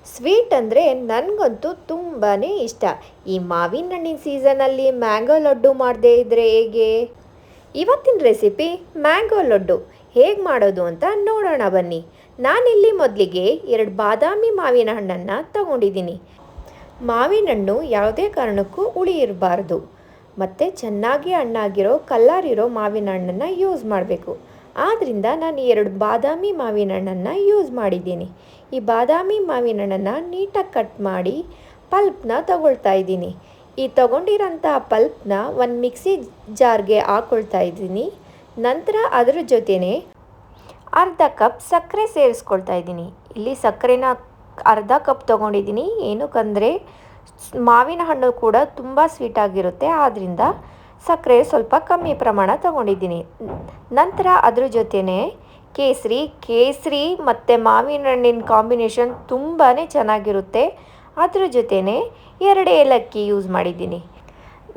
Sweet ಅಂದರೆ ನನಗಂತೂ ತುಂಬಾ ಇಷ್ಟ. ಈ ಮಾವಿನ ಹಣ್ಣಿನ ಸೀಸನಲ್ಲಿ ಮ್ಯಾಂಗೋ ಲಡ್ಡು ಮಾಡದೇ ಇದ್ದರೆ ಹೇಗೆ? ಇವತ್ತಿನ ರೆಸಿಪಿ ಮ್ಯಾಂಗೋ ಲಡ್ಡು ಹೇಗೆ ಮಾಡೋದು ಅಂತ ನೋಡೋಣ ಬನ್ನಿ. ನಾನಿಲ್ಲಿ ಮೊದಲಿಗೆ 2 ಬಾದಾಮಿ ಮಾವಿನ ಹಣ್ಣನ್ನು ತಗೊಂಡಿದ್ದೀನಿ. ಮಾವಿನ ಹಣ್ಣು ಯಾವುದೇ ಕಾರಣಕ್ಕೂ ಹುಳಿ ಇರಬಾರ್ದು ಮತ್ತು ಚೆನ್ನಾಗಿ ಹಣ್ಣಾಗಿರೋ ಕಲರ್ ಇರೋ ಮಾವಿನ ಹಣ್ಣನ್ನು ಯೂಸ್ ಮಾಡಬೇಕು. ಆದ್ದರಿಂದ ನಾನು 2 ಬಾದಾಮಿ ಮಾವಿನ ಹಣ್ಣನ್ನು ಯೂಸ್ ಮಾಡಿದ್ದೀನಿ. ಈ ಬಾದಾಮಿ ಮಾವಿನ ಹಣ್ಣನ್ನು ನೀಟಾಗಿ ಕಟ್ ಮಾಡಿ ಪಲ್ಪ್ನ ತಗೊಳ್ತಾ ಇದ್ದೀನಿ. ಈ ತಗೊಂಡಿರೋಂಥ ಪಲ್ಪ್ನ ಒಂದು ಮಿಕ್ಸಿ ಜಾರ್ಗೆ ಹಾಕ್ಕೊಳ್ತಾ ಇದ್ದೀನಿ. ನಂತರ ಅದರ ಜೊತೆನೇ ಅರ್ಧ ಕಪ್ ಸಕ್ಕರೆ ಸೇರಿಸ್ಕೊಳ್ತಾ ಇದ್ದೀನಿ. ಇಲ್ಲಿ ಸಕ್ಕರೆನ ಅರ್ಧ ಕಪ್ ತೊಗೊಂಡಿದ್ದೀನಿ. ಏನಕ್ಕಂದರೆ ಮಾವಿನ ಹಣ್ಣು ಕೂಡ ತುಂಬ ಸ್ವೀಟಾಗಿರುತ್ತೆ, ಆದ್ದರಿಂದ ಸಕ್ಕರೆ ಸ್ವಲ್ಪ ಕಮ್ಮಿ ಪ್ರಮಾಣ ತೊಗೊಂಡಿದ್ದೀನಿ. ನಂತರ ಅದ್ರ ಜೊತೆನೇ ಕೇಸರಿ ಮತ್ತು ಮಾವಿನ ಹಣ್ಣಿನ ಕಾಂಬಿನೇಷನ್ ತುಂಬಾ ಚೆನ್ನಾಗಿರುತ್ತೆ. ಅದ್ರ ಜೊತೆನೇ 2 ಏಲಕ್ಕಿ ಯೂಸ್ ಮಾಡಿದ್ದೀನಿ.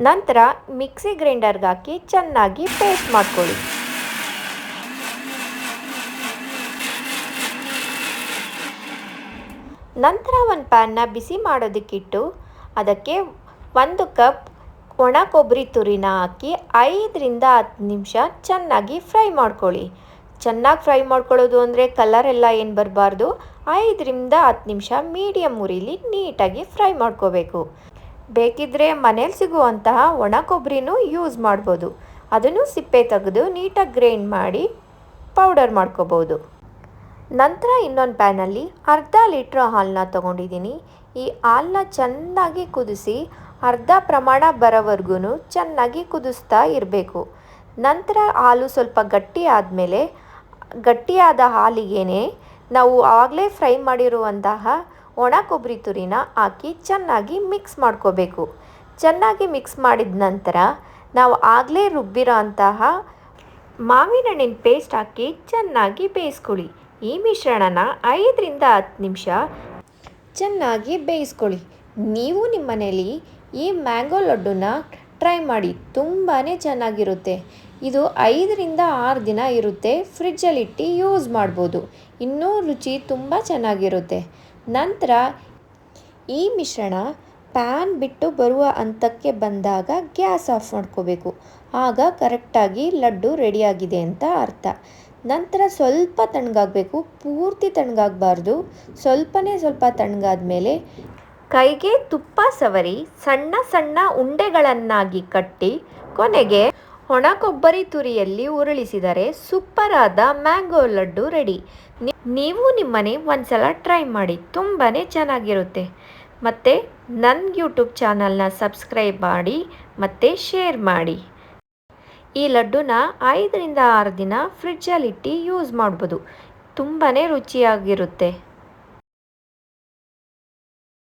ನಂತರ ಮಿಕ್ಸಿ ಗ್ರೈಂಡರ್ಗೆ ಹಾಕಿ ಚೆನ್ನಾಗಿ ಪೇಸ್ಟ್ ಮಾಡ್ಕೊಳ್ಳಿ. ನಂತರ ಒಂದು ಪ್ಯಾನ್ನ ಬಿಸಿ ಮಾಡೋದಕ್ಕಿಟ್ಟು ಅದಕ್ಕೆ 1 ಕಪ್ ಒಣ ಕೊಬ್ಬರಿ ತುರಿನ ಹಾಕಿ 5ರಿಂದ 10 ನಿಮಿಷ ಚೆನ್ನಾಗಿ ಫ್ರೈ ಮಾಡ್ಕೊಳ್ಳಿ. ಚೆನ್ನಾಗಿ ಫ್ರೈ ಮಾಡ್ಕೊಳ್ಳೋದು ಅಂದರೆ ಕಲರೆಲ್ಲ ಏನು ಬರಬಾರ್ದು. 5ರಿಂದ 10 ನಿಮಿಷ ಮೀಡಿಯಮ್ ಉರಿಲಿ ನೀಟಾಗಿ ಫ್ರೈ ಮಾಡ್ಕೋಬೇಕು. ಬೇಕಿದ್ದರೆ ಮನೇಲಿ ಸಿಗುವಂತಹ ಒಣ ಕೊಬ್ಬರಿನೂ ಯೂಸ್ ಮಾಡ್ಬೋದು. ಅದನ್ನು ಸಿಪ್ಪೆ ತೆಗೆದು ನೀಟಾಗಿ ಗ್ರೈಂಡ್ ಮಾಡಿ ಪೌಡರ್ ಮಾಡ್ಕೋಬೋದು. ನಂತರ ಇನ್ನೊಂದು ಪ್ಯಾನಲ್ಲಿ ಅರ್ಧ ಲೀಟ್ರ್ ಹಾಲನ್ನ ತೊಗೊಂಡಿದ್ದೀನಿ. ಈ ಹಾಲನ್ನ ಚೆನ್ನಾಗಿ ಕುದಿಸಿ ಅರ್ಧ ಪ್ರಮಾಣ ಬರೋವರೆಗೂ ಚೆನ್ನಾಗಿ ಕುದಿಸ್ತಾ ಇರಬೇಕು. ನಂತರ ಹಾಲು ಸ್ವಲ್ಪ ಗಟ್ಟಿ ಆದಮೇಲೆ ಗಟ್ಟಿಯಾದ ಹಾಲಿಗೆ ನಾವು ಆಗಲೇ ಫ್ರೈ ಮಾಡಿರುವಂತಹ ಒಣ ಕೊಬ್ಬರಿ ತುರಿನ ಹಾಕಿ ಚೆನ್ನಾಗಿ ಮಿಕ್ಸ್ ಮಾಡ್ಕೋಬೇಕು. ಚೆನ್ನಾಗಿ ಮಿಕ್ಸ್ ಮಾಡಿದ ನಂತರ ನಾವು ಆಗಲೇ ರುಬ್ಬಿರೋ ಅಂತಹ ಮಾವಿನ ಹಣ್ಣಿನ ಪೇಸ್ಟ್ ಹಾಕಿ ಚೆನ್ನಾಗಿ ಬೇಯಿಸ್ಕೊಳ್ಳಿ. ಈ ಮಿಶ್ರಣನ 5ರಿಂದ 10 ನಿಮಿಷ ಚೆನ್ನಾಗಿ ಬೇಯಿಸ್ಕೊಳ್ಳಿ. ನೀವು ನಿಮ್ಮ ಮನೇಲಿ ಈ ಮ್ಯಾಂಗೋ ಲಡ್ಡುನ ಟ್ರೈ ಮಾಡಿ, ತುಂಬಾ ಚೆನ್ನಾಗಿರುತ್ತೆ. ಇದು 5ರಿಂದ 6 ದಿನ ಇರುತ್ತೆ. ಫ್ರಿಡ್ಜಲ್ಲಿಟ್ಟು ಯೂಸ್ ಮಾಡ್ಬೋದು. ಇನ್ನೂ ರುಚಿ ತುಂಬ ಚೆನ್ನಾಗಿರುತ್ತೆ. ನಂತರ ಈ ಮಿಶ್ರಣ ಪ್ಯಾನ್ ಬಿಟ್ಟು ಬರುವ ಹಂತಕ್ಕೆ ಬಂದಾಗ ಗ್ಯಾಸ್ ಆಫ್ ಮಾಡ್ಕೋಬೇಕು. ಆಗ ಕರೆಕ್ಟಾಗಿ ಲಡ್ಡು ರೆಡಿಯಾಗಿದೆ ಅಂತ ಅರ್ಥ. ನಂತರ ಸ್ವಲ್ಪ ತಣ್ಣಗಾಗಬೇಕು, ಪೂರ್ತಿ ತಣ್ಣಗಾಗಬಾರ್ದು. ಸ್ವಲ್ಪ ತಣ್ಣಗಾದ ಮೇಲೆ ಕೈಗೆ ತುಪ್ಪ ಸವರಿ ಸಣ್ಣ ಸಣ್ಣ ಉಂಡೆಗಳನ್ನಾಗಿ ಕಟ್ಟಿ ಕೊನೆಗೆ ಒಣ ಕೊಬ್ಬರಿ ತುರಿಯಲ್ಲಿ ಉರುಳಿಸಿದರೆ ಸೂಪರ್ ಆದ ಮ್ಯಾಂಗೋ ಲಡ್ಡು ರೆಡಿ. ನೀವು ನಿಮ್ಮನೆ ಒಂದ್ಸಲ ಟ್ರೈ ಮಾಡಿ, ತುಂಬಾ ಚೆನ್ನಾಗಿರುತ್ತೆ. ಮತ್ತು ನನ್ನ ಯೂಟ್ಯೂಬ್ ಚಾನಲ್ನ ಸಬ್ಸ್ಕ್ರೈಬ್ ಮಾಡಿ ಮತ್ತು ಶೇರ್ ಮಾಡಿ. ಈ ಲಡ್ಡುನ 5ರಿಂದ 6 ದಿನ ಫ್ರಿಡ್ಜಲ್ಲಿಟ್ಟು ಯೂಸ್ ಮಾಡ್ಬೋದು. ತುಂಬಾ ರುಚಿಯಾಗಿರುತ್ತೆ.